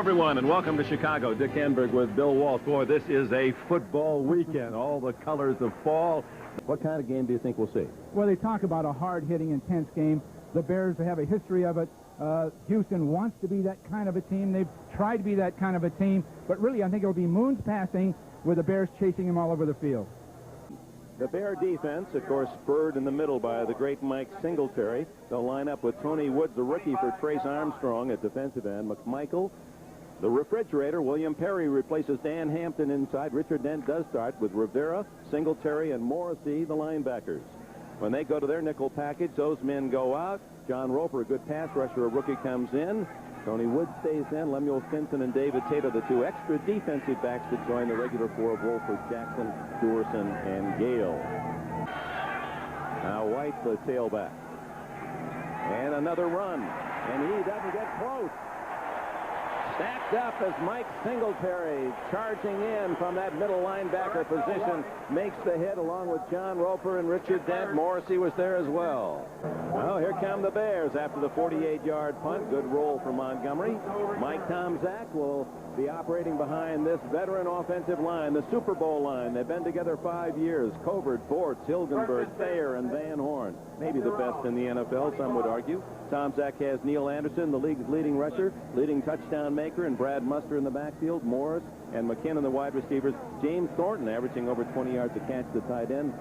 Everyone, and welcome to Chicago. Dick Enberg with Bill Walsh. Boy, this is a football weekend. All the colors of fall. What kind of game do you think we'll see? Well, they talk about a hard-hitting, intense game. The Bears have a history of it. Houston wants to be that kind of a team. They've tried to be that kind of a team. But really, I think it'll be Moon's passing with the Bears chasing him all over the field. The Bear defense, of course, spurred in the middle by the great Mike Singletary. They'll line up with Tony Woods, the rookie, for Trace Armstrong at defensive end. McMichael, the refrigerator, William Perry replaces Dan Hampton inside. Richard Dent does start with Rivera, Singletary, and Morrissey, the linebackers. When they go to their nickel package, those men go out. John Roper, a good pass rusher, a rookie, comes in. Tony Wood stays in. Lemuel Stinson and David Tate are the two extra defensive backs to join the regular four of Wolford, Jackson, Dewerson, and Gale. Now White, the tailback. And another run. And he doesn't get close. Stacked up as Mike Singletary, charging in from that middle linebacker position, makes the hit along with John Roper and Richard Dent. Morrissey was there as well. Well, here come the Bears after the 48-yard punt. Good roll for Montgomery. Mike Tomczak will be operating behind this veteran offensive line, the Super Bowl line. They've been together 5 years. Covert, Bortz, Hilgenberg, Thayer, and Van Horn. Maybe the best in the NFL, some would argue. Tomczak has Neil Anderson, the league's leading rusher, leading touchdown maker, and Brad Muster in the backfield. Morris and McKinnon, the wide receivers. James Thornton averaging over 20 yards a catch, the tight end.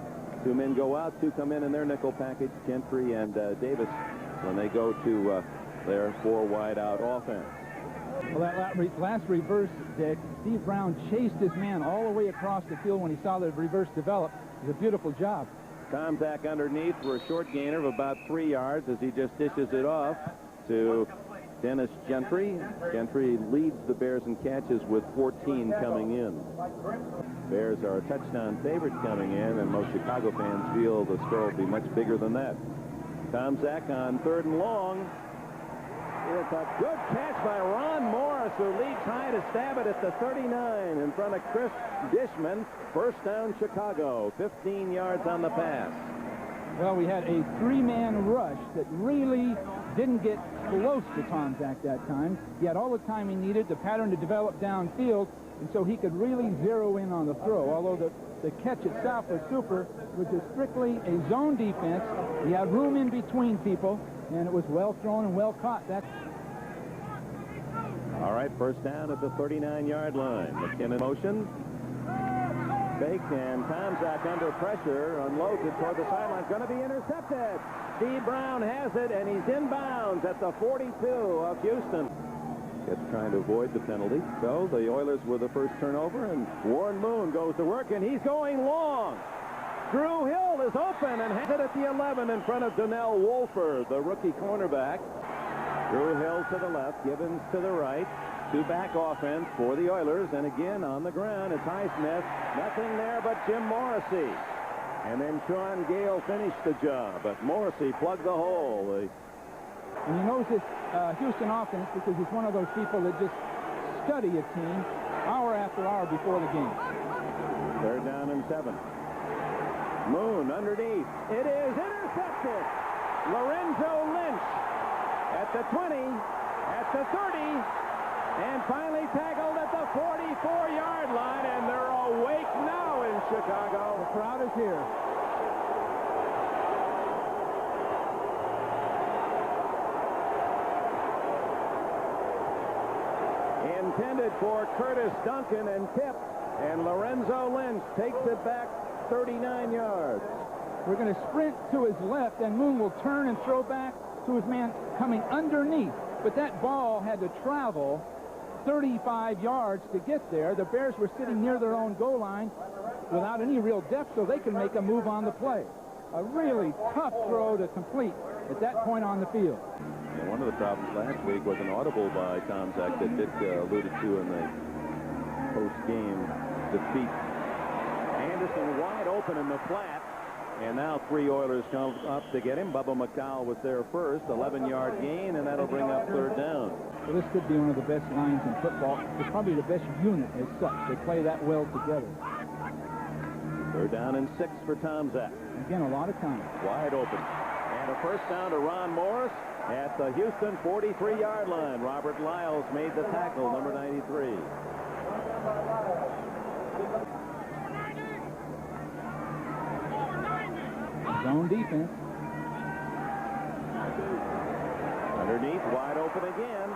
Two men go out, two come in their nickel package, Gentry and Davis, when they go to their four wide out offense. Well, that last reverse, Dick, Steve Brown chased his man all the way across the field when he saw the reverse develop. It was a beautiful job. Tomczak underneath for a short gainer of about 3 yards as he just dishes it off to Dennis Gentry. Gentry leads the Bears in catches with 14 coming in. Bears are a touchdown favorite coming in, and most Chicago fans feel the score will be much bigger than that. Tomczak on 3rd and long. It's a good catch by Ron Morris, who leads high to stab it at the 39 in front of Chris Dishman. First down, Chicago. 15 yards on the pass. Well, we had a 3-man rush that really didn't get close to Tomczak that time. He had all the time he needed, the pattern to develop downfield, and so he could really zero in on the throw. Although the catch itself was super, which is strictly a zone defense. He had room in between people, and it was well thrown and well caught. All right, first down at the 39-yard line. McKinnon motion. Fake, and Tomczak under pressure, unloads it toward the sideline. Going to be intercepted. Steve Brown has it, and he's inbounds at the 42 of Houston. It's trying to avoid the penalty. So the Oilers with the first turnover, and Warren Moon goes to work, and he's going long. Drew Hill is open and has it at the 11 in front of Donnell Wolford, the rookie cornerback. Drew Hill to the left, Gibbons to the right. Two-back offense for the Oilers, and again on the ground, it's Highsmith. Nothing there but Jim Morrissey. And then Sean Gale finished the job, but Morrissey plugged the hole. And he knows this Houston offense because he's one of those people that just study a team hour after hour before the game. 3rd down and 7. Moon underneath. It is intercepted. Lorenzo Lynch at the 20, at the 30, and finally tackled at the 44-yard line, and they're awake now in Chicago. The crowd is here. Intended for Curtis Duncan and tipped, and Lorenzo Lynch takes it back 39 yards. We're going to sprint to his left, and Moon will turn and throw back to his man coming underneath. But that ball had to travel 35 yards to get there. The Bears were sitting near their own goal line without any real depth, so they can make a move on the play. A really tough throw to complete at that point on the field. And one of the problems last week was an audible by Tomczak that Dick alluded to in the post-game defeat. Anderson wide open in the flat. And now 3 Oilers come up to get him. Bubba McCall was there first. 11-yard gain, and that'll bring up 3rd down. Well, this could be one of the best lines in football. It's probably the best unit as such. They play that well together. 3rd down and 6 for Tomczak. Again, a lot of time. Wide open. And a first down to Ron Morris at the Houston 43-yard line. Robert Lyles made the tackle, number 93. Zone defense. Underneath, wide open again.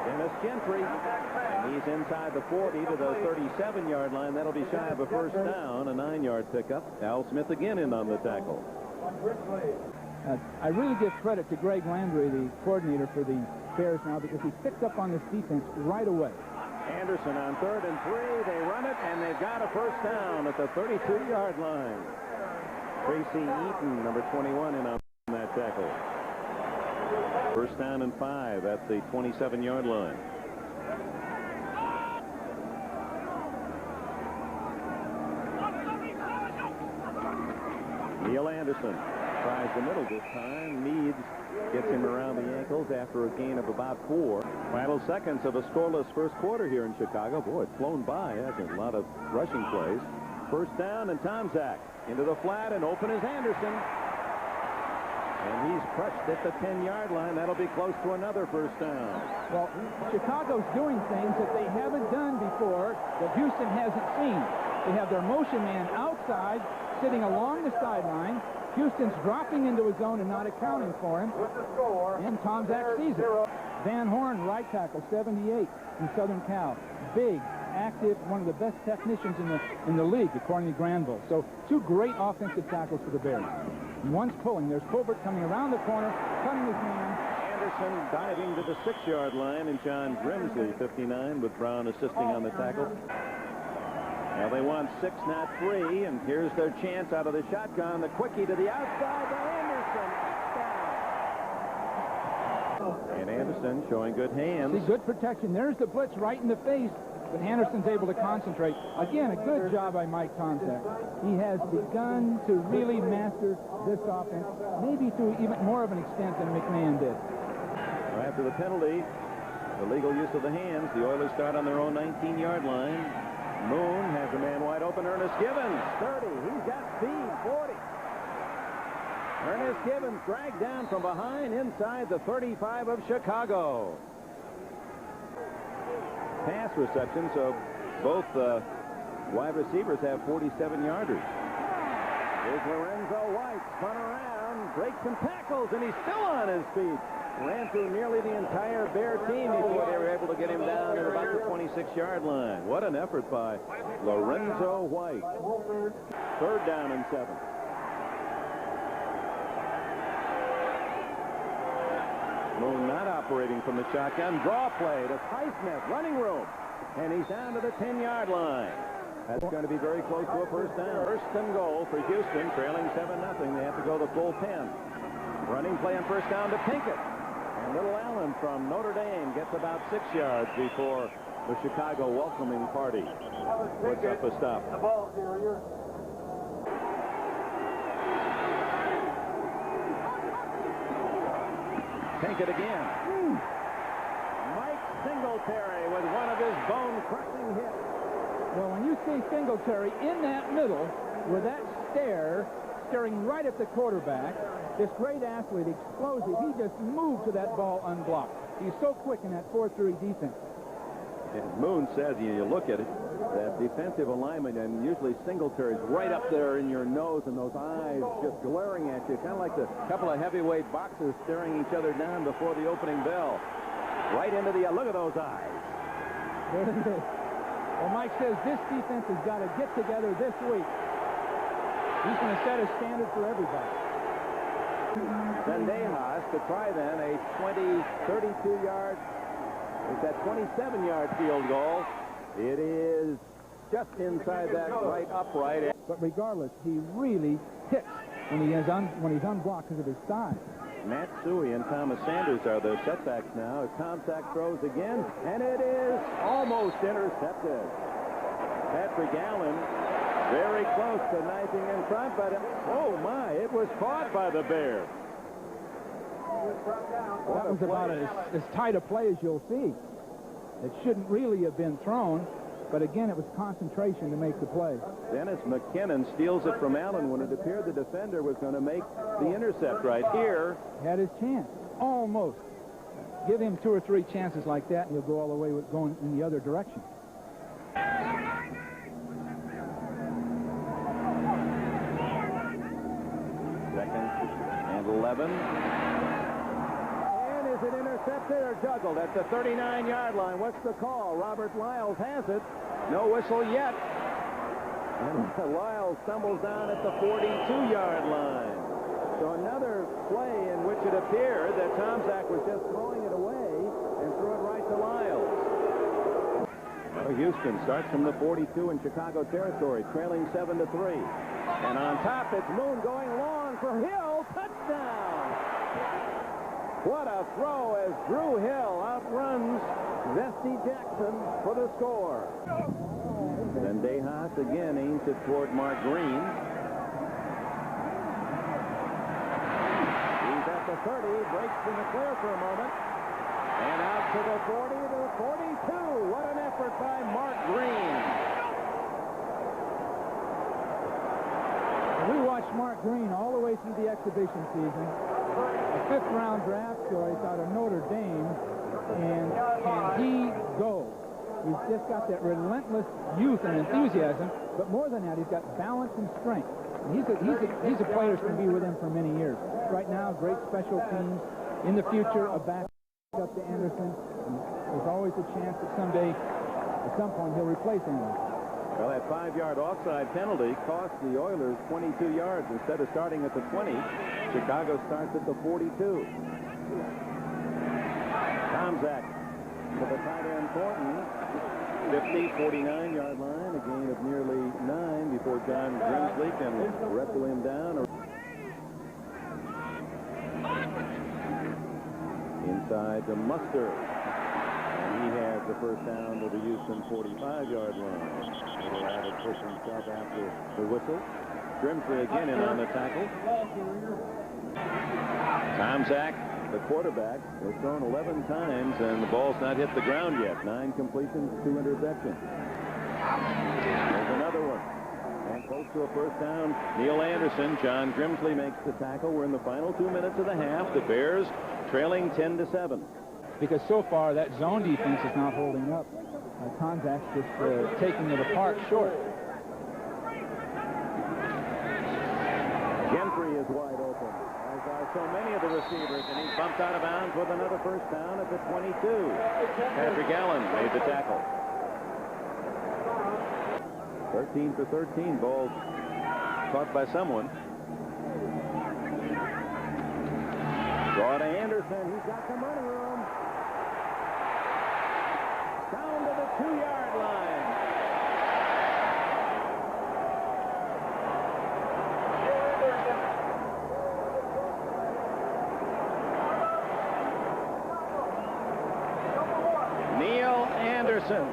Dennis Gentry. And he's inside the 40 to the 37-yard line. That'll be shy of a first down, a 9-yard pickup. Al Smith again in on the tackle. I really give credit to Greg Landry, the coordinator for the Bears now, because he picked up on this defense right away. Anderson on 3rd and 3. They run it, and they've got a first down at the 32-yard line. Tracy Eaton, number 21, in on that tackle. First down and 5 at the 27-yard line. Neil Anderson tries the middle this time. Meads gets him around the ankles after a gain of about 4. Final seconds of a scoreless first quarter here in Chicago. Boy, it's flown by, hasn't it? A lot of rushing plays. First down, and Tomczak into the flat, and open is Anderson. And he's crushed at the 10-yard line. That'll be close to another first down. Well, Chicago's doing things that they haven't done before that Houston hasn't seen. They have their motion man outside, sitting along the sideline. Houston's dropping into a zone and not accounting for him. And Tomczak sees it. Van Horn, right tackle, 78 in Southern Cal. Big, active, one of the best technicians in the league, according to Granville. So 2 great offensive tackles for the Bears. And one's pulling. There's Colbert coming around the corner, cutting his man. Anderson diving to the 6-yard line, and John Grimsley, 59, with Brown assisting on the tackle. Now they want 6, not 3, and here's their chance out of the shotgun. The quickie to the outside to Anderson. And Anderson showing good hands. See, good protection. There's the blitz right in the face, but Anderson's able to concentrate. Again, a good job by Mike Tomczak. He has begun to really master this offense, maybe to even more of an extent than McMahon did. After the penalty, the legal use of the hands, the Oilers start on their own 19-yard line. Moon has a man wide open. Ernest Gibbons, 30. He's got speed, 40. Ernest Gibbons dragged down from behind inside the 35 of Chicago. Pass reception, so both wide receivers have 47-yarders. Here's Lorenzo White, spun around, breaks some tackles, and he's still on his feet. Ran through nearly the entire Bear team before they were able to get him down at about the 26-yard line. What an effort by Lorenzo White. 3rd down and 7. Moon not operating from the shotgun. Draw play to Highsmith, running room. And he's down to the 10-yard line. That's going to be very close to a first down. First and goal for Houston, trailing 7-0. They have to go the full 10. Running play on first down to Pinkett. And Little Allen from Notre Dame gets about 6 yards before the Chicago welcoming party puts up a stop. Pinkett again. Mike Singletary with one of his bone-crushing hits. Well, when you see Singletary in that middle with that staring right at the quarterback, this great athlete, explosive, he just moved to that ball unblocked. He's so quick in that 4-3 defense. As Moon says, you look at it, that defensive alignment, and usually Singletary's right up there in your nose, and those eyes just glaring at you, kind of like the couple of heavyweight boxers staring each other down before the opening bell. Right into the, look at those eyes. There it is. Well, Mike says this defense has got to get together this week. He's going to set a standard for everybody. Sendejas to try then a 32-yard, it's that 27-yard field goal. It is just inside that right upright. But regardless, he really hits when he's unblocked because of his size. Matt Suey and Thomas Sanders are their setbacks now. Tomczak throws again, and it is almost intercepted. Patrick Allen very close to knifing in front, but oh my, it was caught by the Bears. That was about as tight a play as you'll see. It shouldn't really have been thrown. but again, it was concentration to make the play. Dennis McKinnon steals it from Allen when it appeared the defender was going to make the intercept right here. Had his chance, almost. Give him 2 or 3 chances like that, and he'll go all the way with going in the other direction. Second and 11. And is it intercepted or juggled at the 39-yard line? What's the call? Robert Lyles has it. No whistle yet. And Lyles stumbles down at the 42-yard line. So another play in which it appeared that Tomczak was just throwing it away and threw it right to Lyles. Well, Houston starts from the 42 in Chicago territory, trailing 7-3. And on top, it's Moon going long for Hill. Touchdown! What a throw as Drew Hill outruns Zesty Jackson for the score. Then DeHaas again aims it toward Mark Green. He's at the 30, breaks in the clear for a moment. And out to the 40 to the 42. What an effort by Mark Green. We watched Mark Green all the way through the exhibition season. A 5th-round draft choice out of Notre Dame. And can he go? He's just got that relentless youth and enthusiasm. But more than that, he's got balance and strength. And he's a player who's going to be with him for many years. Right now, great special teams. In the future, a backup to Anderson. And there's always a chance that someday, at some point, he'll replace Anderson. Well, that 5-yard offside penalty cost the Oilers 22 yards. Instead of starting at the 20, Chicago starts at the 42. Tomczak to the tight end Thornton. 49-yard line, a gain of nearly 9 before John Grimsley can wrestle him down. Inside to Muster. He has the first down to the Houston 45-yard line. Little added push himself after the whistle. Grimsley again in on the tackle. Tomczak, the quarterback, has thrown 11 times, and the ball's not hit the ground yet. 9 completions, 2 interceptions. There's another one. And close to a first down, Neil Anderson. John Grimsley makes the tackle. We're in the final 2 minutes of the half. The Bears trailing 10-7. Because so far that zone defense is not holding up. Tomczak's just taking it apart short. Gentry is wide open, as are so many of the receivers, and he's bumped out of bounds with another first down at the 22. Patrick Allen made the tackle. 13 for 13, ball caught by someone. Draw to Anderson, he's got the money room. Down to the 2-yard line. Neil Anderson.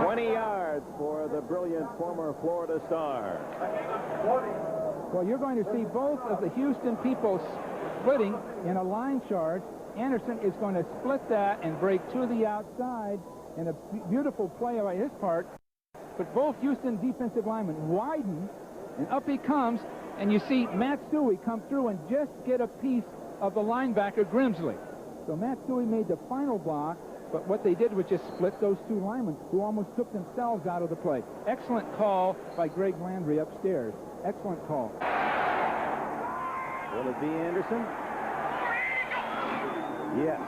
20 yards for the brilliant former Florida star. Well, you're going to see both of the Houston people splitting in a line charge. Anderson is going to split that and break to the outside, and a beautiful play by his part. But both Houston defensive linemen widen, and up he comes, and you see Matsui come through and just get a piece of the linebacker Grimsley. So Matsui made the final block, but what they did was just split those 2 linemen who almost took themselves out of the play. Excellent call by Greg Landry upstairs. Excellent call. Will it be Anderson? Yes.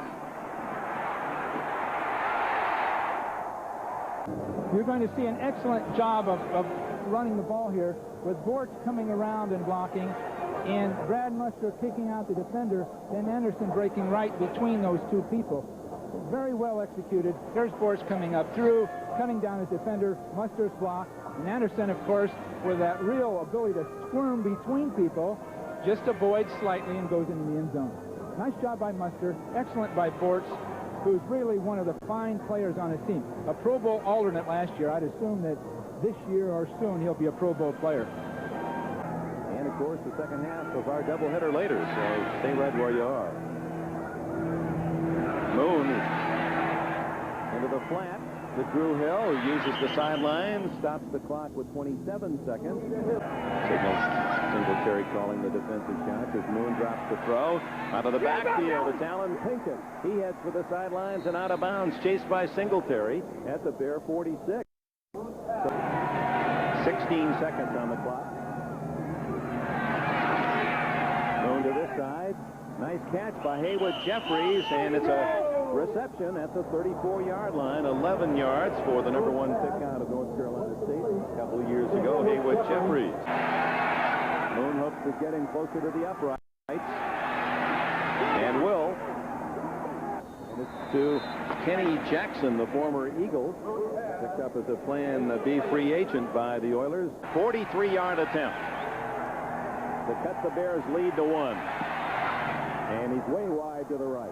You're going to see an excellent job of running the ball here with Bortz coming around and blocking and Brad Muster kicking out the defender, then Anderson breaking right between those 2 people. Very well executed. There's Bortz coming up through, cutting down his defender, Muster's block, and Anderson, of course, with that real ability to squirm between people, just avoids slightly and goes into the end zone. Nice job by Muster. Excellent by Bortz, who's really one of the fine players on his team. A Pro Bowl alternate last year. I'd assume that this year or soon he'll be a Pro Bowl player. And, of course, the second half of our doubleheader later, so stay right where you are. Moon flat to Drew Hill, who uses the sideline, stops the clock with 27 seconds. Signals Singletary calling the defensive shots as Moon drops the throw. Out of the backfield, it's Alan Pinkett. He heads for the sidelines and out of bounds, chased by Singletary at the Bear 46. 16 seconds on the clock. Moon to this side. Nice catch by Haywood Jeffries, and it's a reception at the 34-yard line. 11 yards for the #1 pick out of North Carolina State a couple of years ago, Haywood Jeffries. Moon hopes to get him closer to the uprights, and will. And it's to Kenny Jackson, the former Eagle, picked up as a Plan B free agent by the Oilers. 43-yard attempt to cut the Bears' lead to 1. And he's way wide to the right.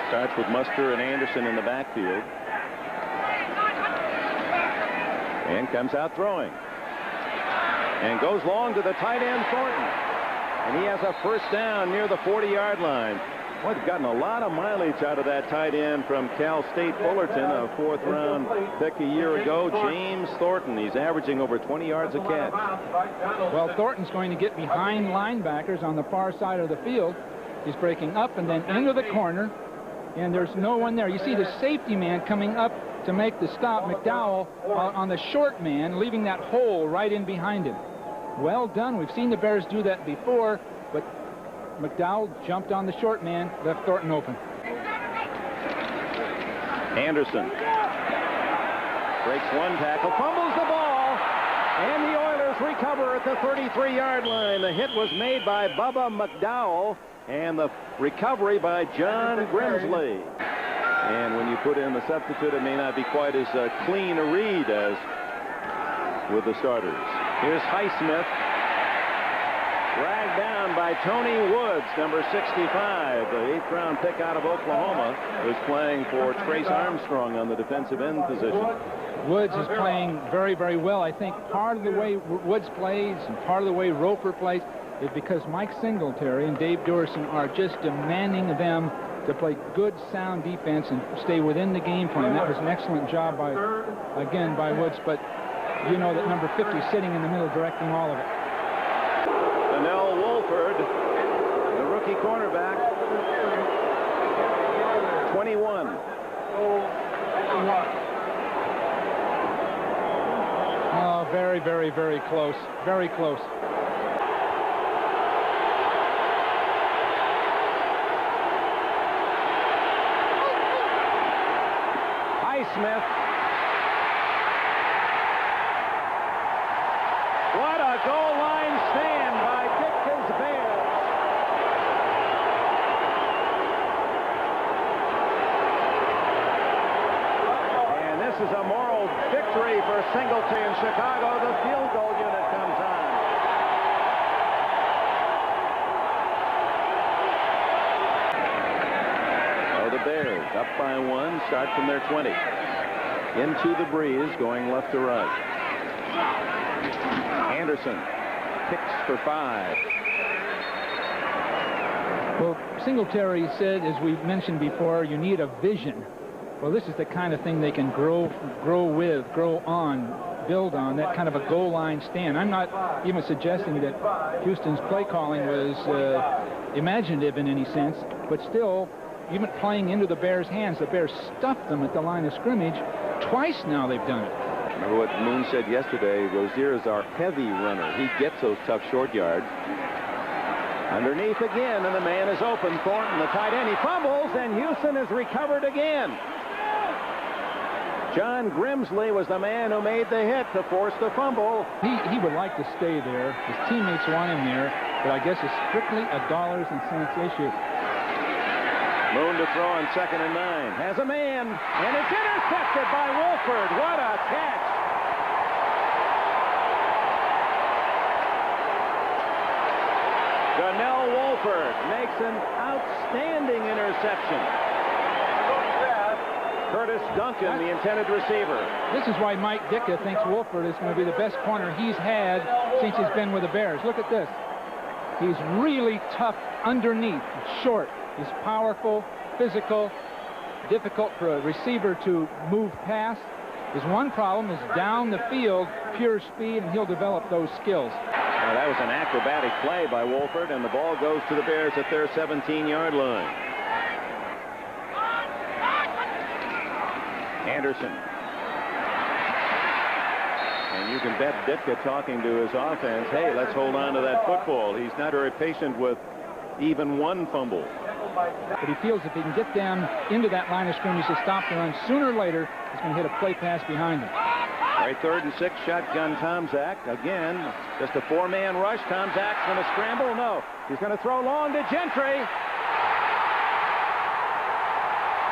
Starts with Muster and Anderson in the backfield. And comes out throwing. And goes long to the tight end, Thornton. And he has a first down near the 40-yard line. Well, they've gotten a lot of mileage out of that tight end from Cal State Fullerton, a 4th-round pick a year ago. James Thornton. He's averaging over 20 yards a catch. Well, Thornton's going to get behind linebackers on the far side of the field. He's breaking up and then into the corner, and there's no one there. You see the safety man coming up to make the stop, McDowell, on the short man, leaving that hole right in behind him. Well done. We've seen the Bears do that before, but McDowell jumped on the short man, left Thornton open. Anderson breaks one tackle, fumbles the ball, and the Oilers recover at the 33-yard line. The hit was made by Bubba McDowell, and the recovery by John Grimsley. And when you put in the substitute, it may not be quite as clean a read as with the starters. Here's Highsmith. Dragged down by Tony Woods, number 65, the 8th-round pick out of Oklahoma, who's playing for Trace Armstrong on the defensive end position. Woods is playing very, very well. I think part of the way Woods plays and part of the way Roper plays is because Mike Singletary and Dave Dorson are just demanding them to play good, sound defense and stay within the game plan. That was an excellent job by Woods, but you know that number 50 is sitting in the middle directing all of it. Donnell Wolford, the rookie cornerback, 21. Oh, very, very, very close. Very close. Highsmith. What a goal line stand by Ditka's Bears. And this is a moral victory for Singletary in Chicago. The field goal unit comes on. Oh, the Bears up by 1, start from their 20. Into the breeze, going left to right. Anderson kicks for 5. Well, Singletary said, as we mentioned before, you need a vision. Well, this is the kind of thing they can grow with, grow on, build on, that kind of a goal line stand. I'm not even suggesting that Houston's play calling was imaginative in any sense, but still, even playing into the Bears' hands, the Bears stuffed them at the line of scrimmage. Twice now they've done it. Remember what Moon said yesterday, Rozier is our heavy runner. He gets those tough short yards. Underneath again, and the man is open. Thornton, the tight end, he fumbles, and Houston has recovered again. John Grimsley was the man who made the hit to force the fumble. He would like to stay there. His teammates want him there, but I guess it's strictly a dollars and cents issue. Moon to throw on 2nd and 9. Has a man, and it's intercepted by Wolford. What a catch. Donnell Wolford makes an outstanding interception. Curtis Duncan, the intended receiver. This is why Mike Ditka thinks Wolford is going to be the best corner he's had since he's been with the Bears. Look at this. He's really tough underneath. He's short. He's powerful, physical, difficult for a receiver to move past. His one problem is down the field, pure speed, and he'll develop those skills. Well, that was an acrobatic play by Wolford, and the ball goes to the Bears at their 17-yard line. Anderson. And you can bet Ditka talking to his offense, hey, let's hold on to that football. He's not very patient with even one fumble. But he feels if he can get them into that line of scrimmage to stop the run, sooner or later, he's going to hit a play pass behind him. All right, 3rd and 6, shotgun Tomczak. Again, just a 4-man rush. Tomczak's going to scramble. No, he's going to throw long to Gentry.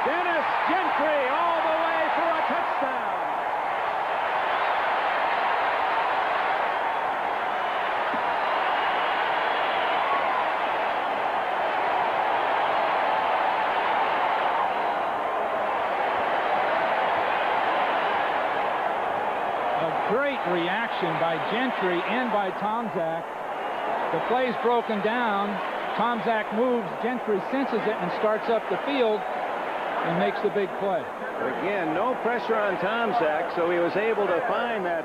Dennis Gentry all the way for a touchdown. Great reaction by Gentry and by Tomczak. The play's broken down. Tomczak moves. Gentry senses it and starts up the field and makes the big play. Again, no pressure on Tomczak, so he was able to find that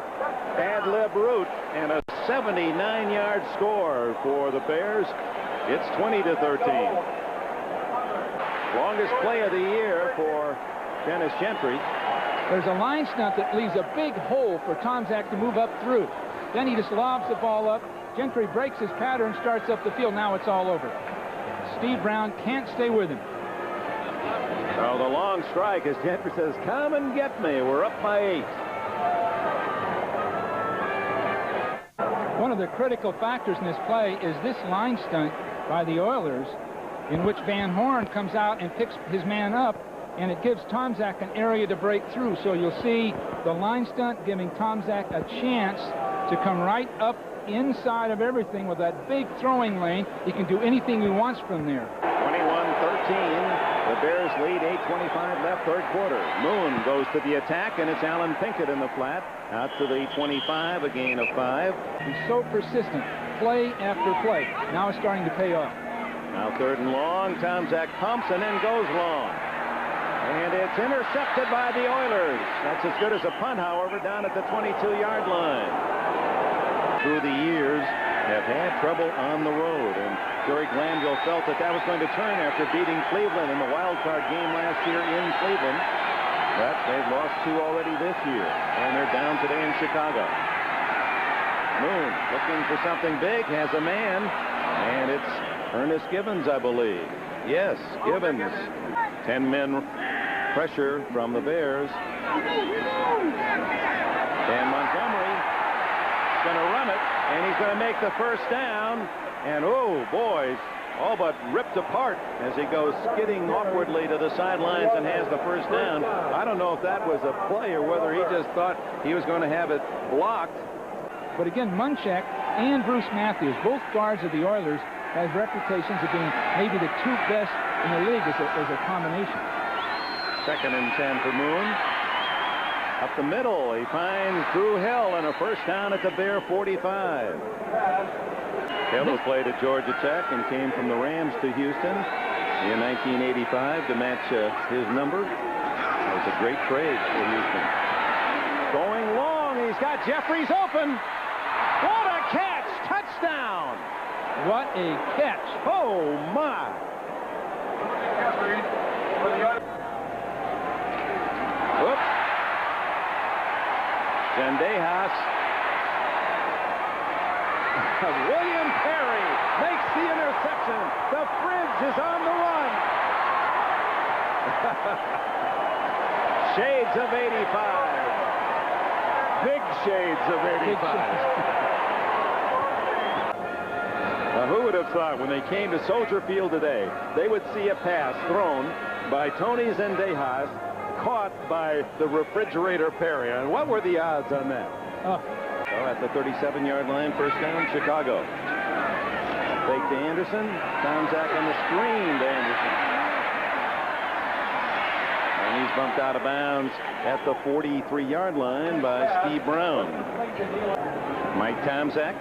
ad-lib route and a 79-yard score for the Bears. It's 20-13. Longest play of the year for Dennis Gentry. There's a line stunt that leaves a big hole for Tomczak to move up through. Then he just lobs the ball up. Gentry breaks his pattern, starts up the field. Now it's all over. Steve Brown can't stay with him. So the long strike as Gentry says, come and get me. We're up by 8. One of the critical factors in this play is this line stunt by the Oilers, in which Van Horn comes out and picks his man up, and it gives Tomczak an area to break through. So you'll see the line stunt giving Tomczak a chance to come right up inside of everything with that big throwing lane. He can do anything he wants from there. 21-13. The Bears lead, 8:25 left, 3rd quarter. Moon goes to the attack, and it's Alan Pinkett in the flat. Out to the 25, a gain of 5. He's so persistent, play after play. Now it's starting to pay off. Now 3rd and long. Tomczak pumps and then goes long. And it's intercepted by the Oilers. That's as good as a punt, however, down at the 22-yard line. Through the years, have had trouble on the road, and Jerry Glanville felt that that was going to turn after beating Cleveland in the wild card game last year in Cleveland. But they've lost 2 already this year, and they're down today in Chicago. Moon looking for something big, has a man, and it's Ernest Gibbons, I believe. Yes, Gibbons. 10 men pressure from the Bears. And Montgomery is going to run it, and he's going to make the first down. And, oh, boys, all but ripped apart as he goes skidding awkwardly to the sidelines and has the first down. I don't know if that was a play or whether he just thought he was going to have it blocked. But again, Munchak and Bruce Matthews, both guards of the Oilers, have reputations of being maybe the 2 best in the league as a combination. 2nd and 10 for Moon. Up the middle, he finds Drew Hill and a first down at the Bear 45. Hill has played at Georgia Tech and came from the Rams to Houston in 1985 to match his number. That was a great trade for Houston. Going long, he's got Jeffries open. What a catch! Touchdown! What a catch. Oh, my. Whoops. Zendejas. William Perry makes the interception. The Fridge is on the run. Shades of 85. Big shades of 85. Now, who would have thought when they came to Soldier Field today, they would see a pass thrown by Tony Zendejas, caught by the refrigerator Perry. And what were the odds on that? So at the 37-yard line, first down, Chicago. Fake to Anderson. Tomczak on the screen to Anderson. And he's bumped out of bounds at the 43-yard line by Steve Brown. Mike Tomczak.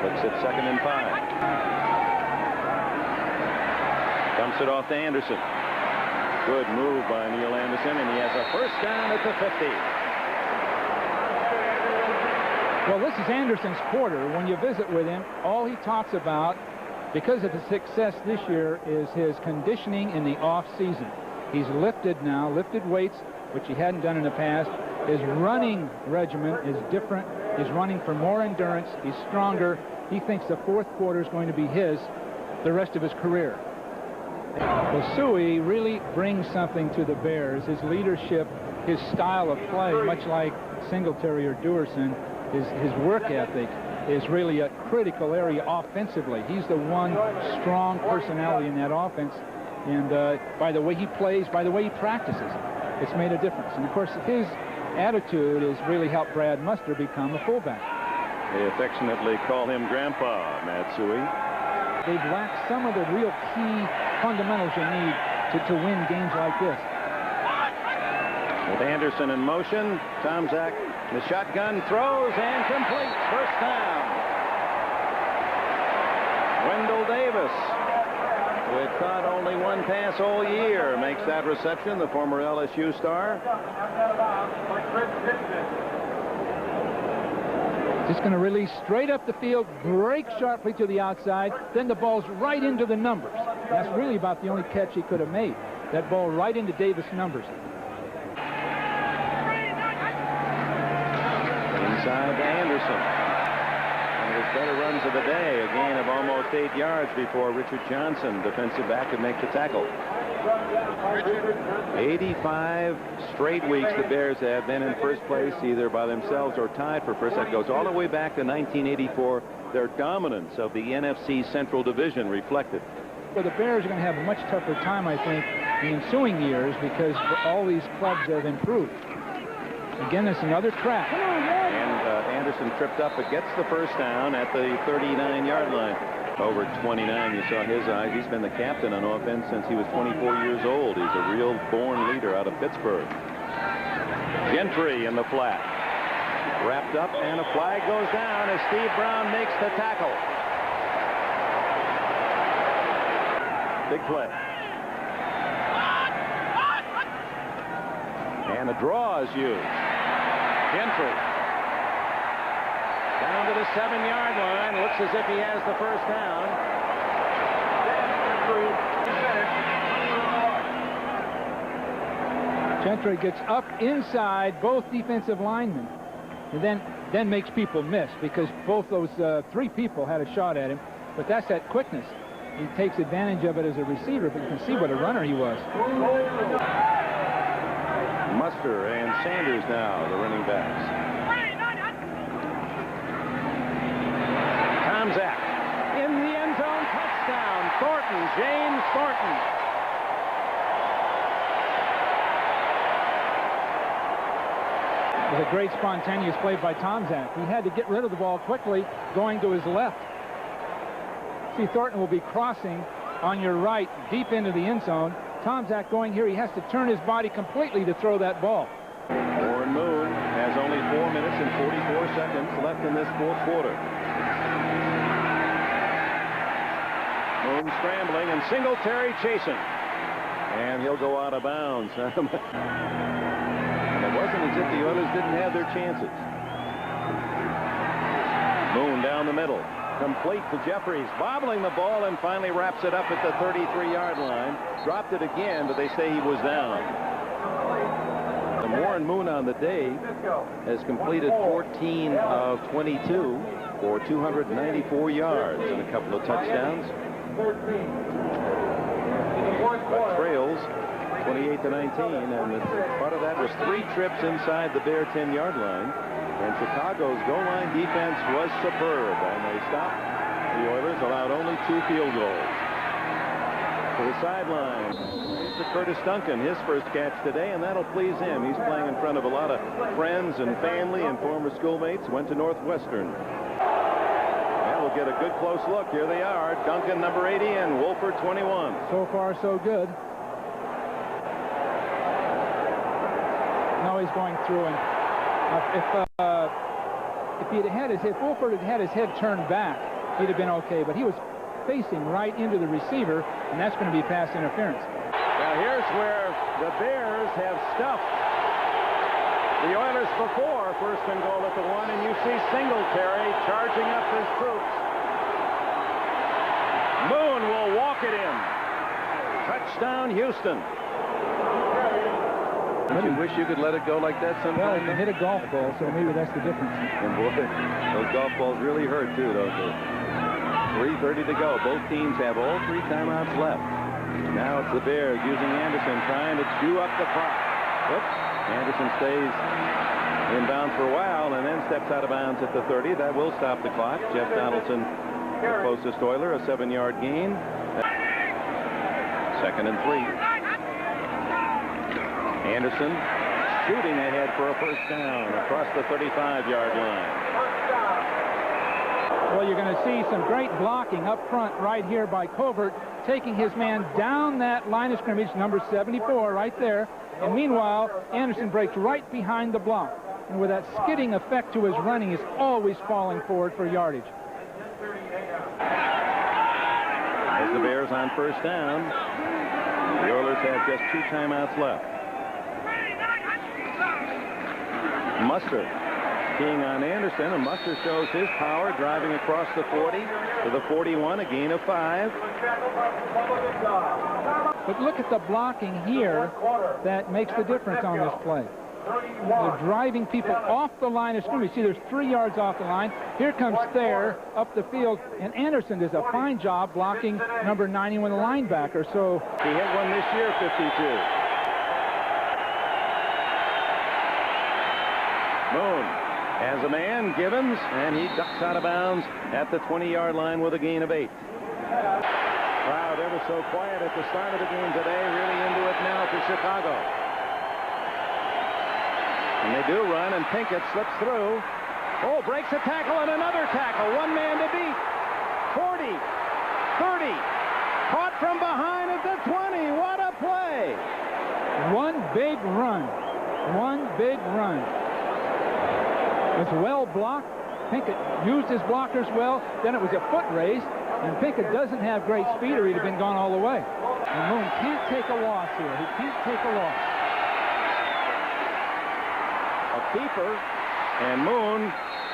Looks at 2nd and 5. Dumps it off to Anderson. Good move by Neil Anderson, and he has a first down at the 50. Well, this is Anderson's quarter. When you visit with him, all he talks about, because of the success this year, is his conditioning in the off season. He's lifted weights, which he hadn't done in the past. His running regimen is different. He's running for more endurance. He's stronger. He thinks the fourth quarter is going to be his the rest of his career. Well, Suey really brings something to the Bears. His leadership, his style of play, much like Singletary or Duerson, his work ethic is really a critical area offensively. He's the one strong personality in that offense. And by the way he plays, by the way he practices, it's made a difference. And, of course, his attitude has really helped Brad Muster become a fullback. They affectionately call him Grandpa, Matt Suey. They've lacked some of the real key fundamentals you need to win games like this. With Anderson in motion, Tomczak, the shotgun, throws and complete. First down. Wendell Davis, who had caught only one pass all year, makes that reception, the former LSU star. Just going to release straight up the field, break sharply to the outside, then the ball's right into the numbers. That's really about the only catch he could have made. That ball right into Davis' numbers. Inside to Anderson. One of his better runs of the day. A gain of almost 8 yards before Richard Johnson, defensive back, could make the tackle. 85 straight weeks the Bears have been in first place, either by themselves or tied for first. That goes all the way back to 1984. Their dominance of the NFC Central Division reflected. So the Bears are going to have a much tougher time, I think, in the ensuing years, because all these clubs have improved. Again, it's another trap. And Anderson tripped up, but gets the first down at the 39-yard line. Over 29, you saw his eyes. He's been the captain on offense since he was 24 years old. He's a real born leader out of Pittsburgh. Gentry in the flat. Wrapped up, and a flag goes down as Steve Brown makes the tackle. Big play. And a draw is used. Gentry down to the 7-yard line. Looks as if he has the first down. Gentry gets up inside both defensive linemen, and then makes people miss, because both those three people had a shot at him. But that's that quickness. He takes advantage of it as a receiver, but you can see what a runner he was. Muster and Sanders now, the running backs. Tomczak in the end zone, touchdown. Thornton, James Thornton. It was a great spontaneous play by Tomczak. He had to get rid of the ball quickly, going to his left. See, Thornton will be crossing on your right, deep into the end zone. Tomczak going here, he has to turn his body completely to throw that ball. Warren Moon has only 4 minutes and 44 seconds left in this fourth quarter. Moon scrambling, and Singletary chasing. And he'll go out of bounds. It wasn't as if the others didn't have their chances. Moon down the middle. Complete to Jeffries, bobbling the ball, and finally wraps it up at the 33-yard line. Dropped it again, but they say he was down. And Warren Moon on the day has completed 14 of 22 for 294 yards and a couple of touchdowns. But trails 28-19, and part of that was 3 trips inside the Bear 10-yard line. And Chicago's goal line defense was superb, and they stopped the Oilers, allowed only 2 field goals. To the sideline, to Curtis Duncan, his first catch today, and that'll please him. He's playing in front of a lot of friends and family and former schoolmates. Went to Northwestern. And we'll get a good close look. Here they are, Duncan number 80 and Wolford 21. So far, so good. Now he's going through, and if Wolford had had his head turned back, he'd have been okay. But he was facing right into the receiver, and that's going to be pass interference. Now here's where the Bears have stuffed the Oilers before. First and goal at the 1, and you see Singletary charging up his troops. Moon will walk it in. Touchdown, Houston. Don't you wish you could let it go like that sometimes? Well, you hit a golf ball, so maybe that's the difference. And boy, those golf balls really hurt, too, don't they? 3:30 to go. Both teams have all 3 timeouts left. Now it's the Bears using Anderson, trying to chew up the clock. Oops. Anderson stays in bounds for a while and then steps out of bounds at the 30. That will stop the clock. Jeff Donaldson, the closest Oiler, a 7-yard gain. 2nd and 3. Anderson shooting ahead for a first down across the 35-yard line. Well, you're going to see some great blocking up front right here by Covert, taking his man down that line of scrimmage, number 74, right there. And meanwhile, Anderson breaks right behind the block. And with that skidding effect to his running, he's always falling forward for yardage. As the Bears on first down, the Oilers have just 2 timeouts left. Muster keying on Anderson, and Muster shows his power, driving across the 40 to the 41, a gain of 5. But look at the blocking here that makes the difference on this play. They're driving people off the line of scrimmage. See, there's 3 yards off the line. Here comes Thayer up the field, and Anderson does a fine job blocking number 91, the linebacker. So he hit one this year, 52. Moon has a man, Givens, and he ducks out of bounds at the 20-yard line with a gain of 8. Crowd ever so quiet at the start of the game today, really into it now for Chicago. And they do run, and Pinkett slips through. Oh, breaks a tackle and another tackle. One man to beat. 40, 30. Caught from behind at the 20. What a play. One big run. One big run. It's well blocked. Pinkett used his blockers well. Then it was a foot race, and Pinkett doesn't have great speed, or he'd have been gone all the way. And Moon can't take a loss here. He can't take a loss. A keeper, and Moon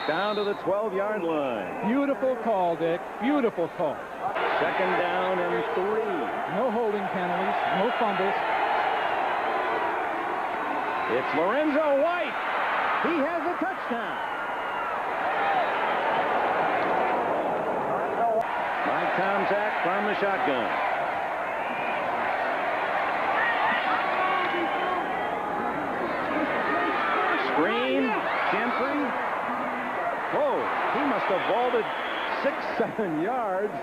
down to the 12-yard line. Beautiful call, Dick. Beautiful call. 2nd down and 3. No holding penalties. No fumbles. It's Lorenzo White. He has a touchdown. Mike Tomczak from the shotgun. Screen, Gentry. Whoa, he must have vaulted 6-7 yards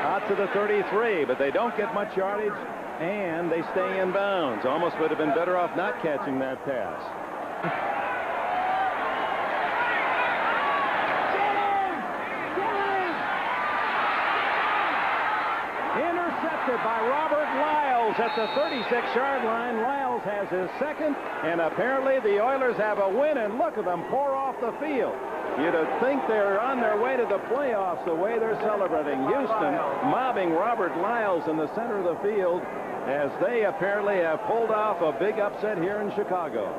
out to the 33, but they don't get much yardage, and they stay in bounds. Almost would have been better off not catching that pass. Intercepted by Robert Lyles at the 36-yard line. Lyles has his 2nd, and apparently the Oilers have a win, and look at them pour off the field. You'd think they're on their way to the playoffs the way they're celebrating. Houston mobbing Robert Lyles in the center of the field as they apparently have pulled off a big upset here in Chicago.